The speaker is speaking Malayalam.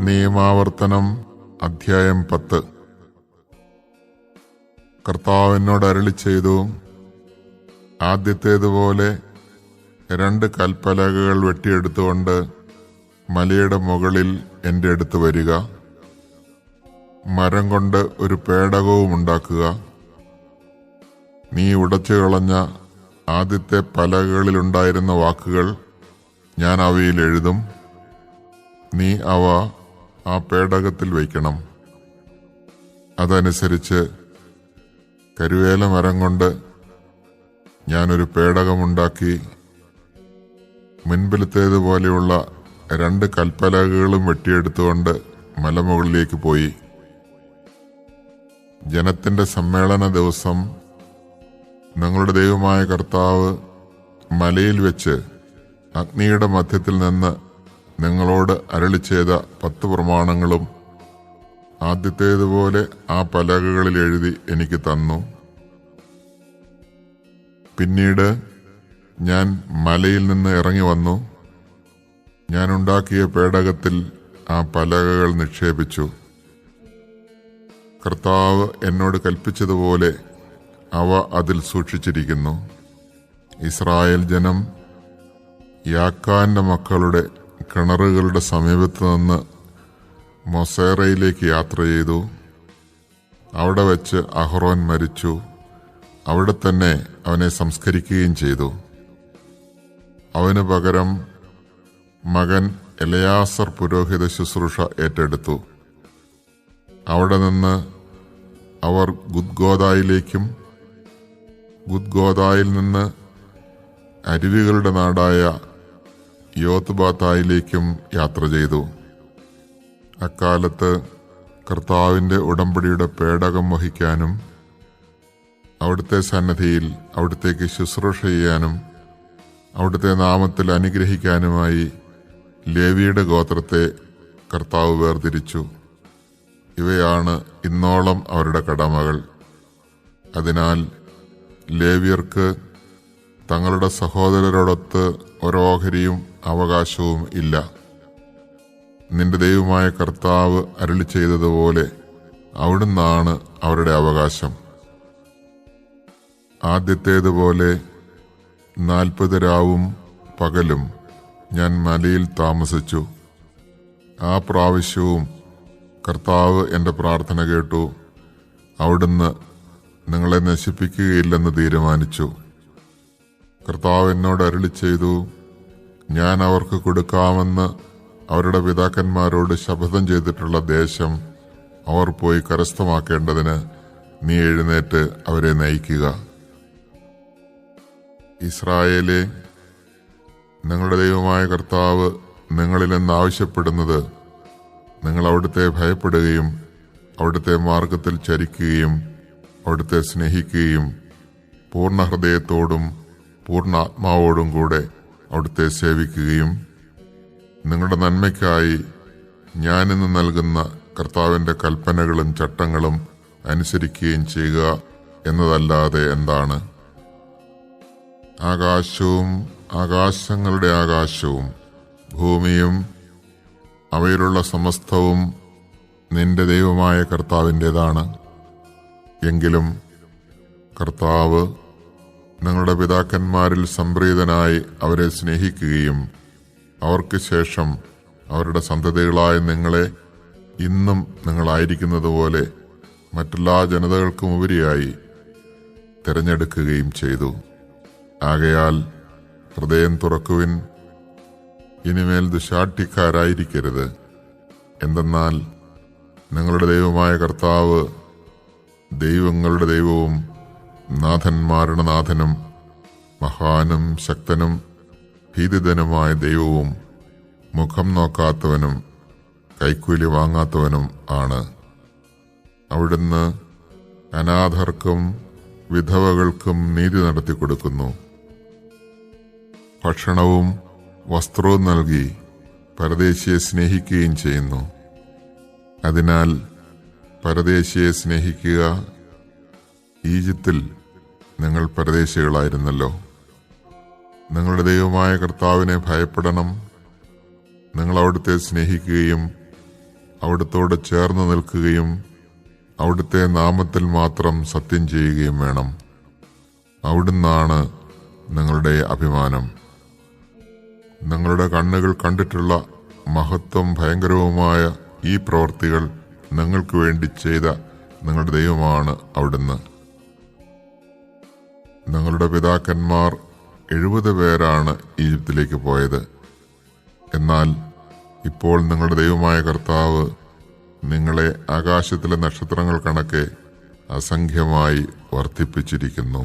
നിയമാവർത്തനം അധ്യായം 10. കർത്താവ് എന്നോട് അരുളിച്ചെയ്തു, ആദ്യത്തേതുപോലെ 2 കൽപ്പലകകൾ വെട്ടിയെടുത്തുകൊണ്ട് മലയുടെ മുകളിൽ എൻ്റെ അടുത്ത് വരിക. മരം കൊണ്ട് ഒരു പേടകവും ഉണ്ടാക്കുക. നീ ഉടച്ചു കളഞ്ഞ ആദ്യത്തെ പലകകളിലുണ്ടായിരുന്ന വാക്കുകൾ ഞാൻ അവയിൽ എഴുതും. നീ അവ ആ പേടകത്തിൽ വയ്ക്കണം. അതനുസരിച്ച് കരുവേല മരം കൊണ്ട് ഞാനൊരു പേടകമുണ്ടാക്കി മുൻപിലത്തേതുപോലെയുള്ള 2 കൽപ്പലകകളും വെട്ടിയെടുത്തുകൊണ്ട് മലമുകളിലേക്ക് പോയി. ജനത്തിന്റെ സമ്മേളന ദിവസം നിങ്ങളുടെ ദൈവമായ കർത്താവ് മലയിൽ വെച്ച് അഗ്നിയുടെ മധ്യത്തിൽ നിന്ന് നിങ്ങളോട് അരുളിച്ചെയ്ത 10 പ്രമാണങ്ങളും ആദ്യത്തേതുപോലെ ആ പലകകളിൽ എഴുതി എനിക്ക് തന്നു. പിന്നീട് ഞാൻ മലയിൽ നിന്ന് ഇറങ്ങി വന്നു. ഞാൻ ഉണ്ടാക്കിയ പേടകത്തിൽ ആ പലകകൾ നിക്ഷേപിച്ചു. കർത്താവ് എന്നോട് കൽപ്പിച്ചതുപോലെ അവ അതിൽ സൂക്ഷിച്ചിരിക്കുന്നു. ഇസ്രായേൽ ജനം യാക്കാന്റെ മക്കളുടെ കിണറുകളുടെ സമീപത്ത് നിന്ന് മൊസേറയിലേക്ക് യാത്ര ചെയ്തു. അവിടെ വെച്ച് അഹ്റോൻ മരിച്ചു. അവിടെ തന്നെ അവനെ സംസ്കരിക്കുകയും ചെയ്തു. അവന് പകരം മകൻ എലയാസർ പുരോഹിത ശുശ്രൂഷ ഏറ്റെടുത്തു. അവിടെ നിന്ന് അവർ ഗുദ്ഗോദായിലേക്കും ഗുദ്ഗോദായിൽ നിന്ന് അരുവികളുടെ നാടായ യോത്ബാത്തായിലേക്കും യാത്ര ചെയ്തു. അക്കാലത്ത് കർത്താവിന്റെ ഉടമ്പടിയുടെ പേടകം വഹിക്കാനും അവിടുത്തെ സന്നിധിയിൽ അവിടുത്തേക്ക് ശുശ്രൂഷ ചെയ്യാനും അവിടുത്തെ നാമത്തിൽ അനുഗ്രഹിക്കാനുമായി ലേവിയുടെ ഗോത്രത്തെ കർത്താവ് വേർതിരിച്ചു. ഇവയാണ് ഇന്നോളം അവരുടെ കടമകൾ. അതിനാൽ ലേവ്യർക്ക് തങ്ങളുടെ സഹോദരരോടൊത്ത് ഒരോഹരിയും അവകാശവും ഇല്ല. നിന്റെ ദൈവമായ കർത്താവ് അരുളിച്ചെയ്തതുപോലെ അവിടുന്നാണ് അവരുടെ അവകാശം. ആദ്യത്തേതുപോലെ 40 രാവും പകലും ഞാൻ മലയിൽ താമസിച്ചു. ആ പ്രാവശ്യവും കർത്താവ് എൻ്റെ പ്രാർത്ഥന കേട്ടു. അവിടുന്ന് നിങ്ങളെ നശിപ്പിക്കുകയില്ലെന്ന് തീരുമാനിച്ചു. കർത്താവ് എന്നോട് അരുളിച്ചെയ്തു, ഞാൻ അവർക്ക് കൊടുക്കാമെന്ന് അവരുടെ പിതാക്കന്മാരോട് ശപഥം ചെയ്തിട്ടുള്ള ദേശം അവർ പോയി കരസ്ഥമാക്കേണ്ടതിന് നീ എഴുന്നേറ്റ് അവരെ നയിക്കുക. ഇസ്രായേലേ, നിങ്ങളുടെ ദൈവമായ കർത്താവ് നിങ്ങളിൽ നിന്ന് ആവശ്യപ്പെടുന്നത് നിങ്ങൾ അവിടുത്തെ ഭയപ്പെടുകയും അവിടുത്തെ മാർഗത്തിൽ ചരിക്കുകയും അവിടുത്തെ സ്നേഹിക്കുകയും പൂർണ്ണ ഹൃദയത്തോടും പൂർണ്ണ ആത്മാവോടും കൂടെ അവിടുത്തെ സേവിക്കുകയും നിങ്ങളുടെ നന്മയ്ക്കായി ഞാനിന്ന് നൽകുന്ന കർത്താവിന്റെ കൽപ്പനകളും ചട്ടങ്ങളും അനുസരിക്കുകയും ചെയ്യുക എന്നതല്ലാതെ എന്താണ്? ആകാശവും ആകാശങ്ങളുടെ ആകാശവും ഭൂമിയും അവയിലുള്ള സമസ്തവും നിന്റെ ദൈവമായ കർത്താവിൻ്റെതാണ്. എങ്കിലും കർത്താവ് നിങ്ങളുടെ പിതാക്കന്മാരിൽ സംപ്രീതനായി അവരെ സ്നേഹിക്കുകയും അവർക്ക് ശേഷം അവരുടെ സന്തതികളായ നിങ്ങളെ ഇന്നും നിങ്ങളായിരിക്കുന്നതുപോലെ മറ്റെല്ലാ ജനതകൾക്കും ഉപരിയായി തിരഞ്ഞെടുക്കുകയും ചെയ്തു. ആകയാൽ ഹൃദയം തുറക്കുവിൻ, ഇനിമേൽ ദുശാഠ്യക്കാരായിരിക്കരുത്. എന്തെന്നാൽ നിങ്ങളുടെ ദൈവമായ കർത്താവ് ദൈവങ്ങളുടെ ദൈവവും നാഥന്മാരുടെ നാഥനും മഹാനും ശക്തനും ഭീതിതനുമായ ദൈവവും മുഖം നോക്കാത്തവനും കൈക്കൂലി വാങ്ങാത്തവനും ആണ്. അവിടുന്ന് അനാഥർക്കും വിധവകൾക്കും നീതി നടത്തിക്കൊടുക്കുന്നു. ഭക്ഷണവും വസ്ത്രവും നൽകി പരദേശിയെ സ്നേഹിക്കുകയും ചെയ്യുന്നു. അതിനാൽ പരദേശിയെ സ്നേഹിക്കുക. ഈജിപ്തിൽ നിങ്ങൾ പരദേശികളായിരുന്നല്ലോ. നിങ്ങളുടെ ദൈവമായ കർത്താവിനെ ഭയപ്പെടണം. നിങ്ങൾ അവിടുത്തെ സ്നേഹിക്കുകയും അവിടുത്തോട് ചേർന്ന് നിൽക്കുകയും അവിടുത്തെ നാമത്തിൽ മാത്രം സത്യം ചെയ്യുകയും വേണം. അവിടുന്നാണ് നിങ്ങളുടെ അഭിമാനം. നിങ്ങളുടെ കണ്ണുകൾ കണ്ടിട്ടുള്ള മഹത്വം ഭയങ്കരവുമായ ഈ പ്രവൃത്തികൾ നിങ്ങൾക്ക് വേണ്ടി ചെയ്ത നിങ്ങളുടെ ദൈവമാണ് അവിടുന്ന്. നിങ്ങളുടെ പിതാക്കന്മാർ 70 പേരാണ് ഈജിപ്തിലേക്ക് പോയത്. എന്നാൽ ഇപ്പോൾ നിങ്ങളുടെ ദൈവമായ കർത്താവ് നിങ്ങളെ ആകാശത്തിലെ നക്ഷത്രങ്ങൾ കണക്കെ അസംഖ്യമായി വർദ്ധിപ്പിച്ചിരിക്കുന്നു.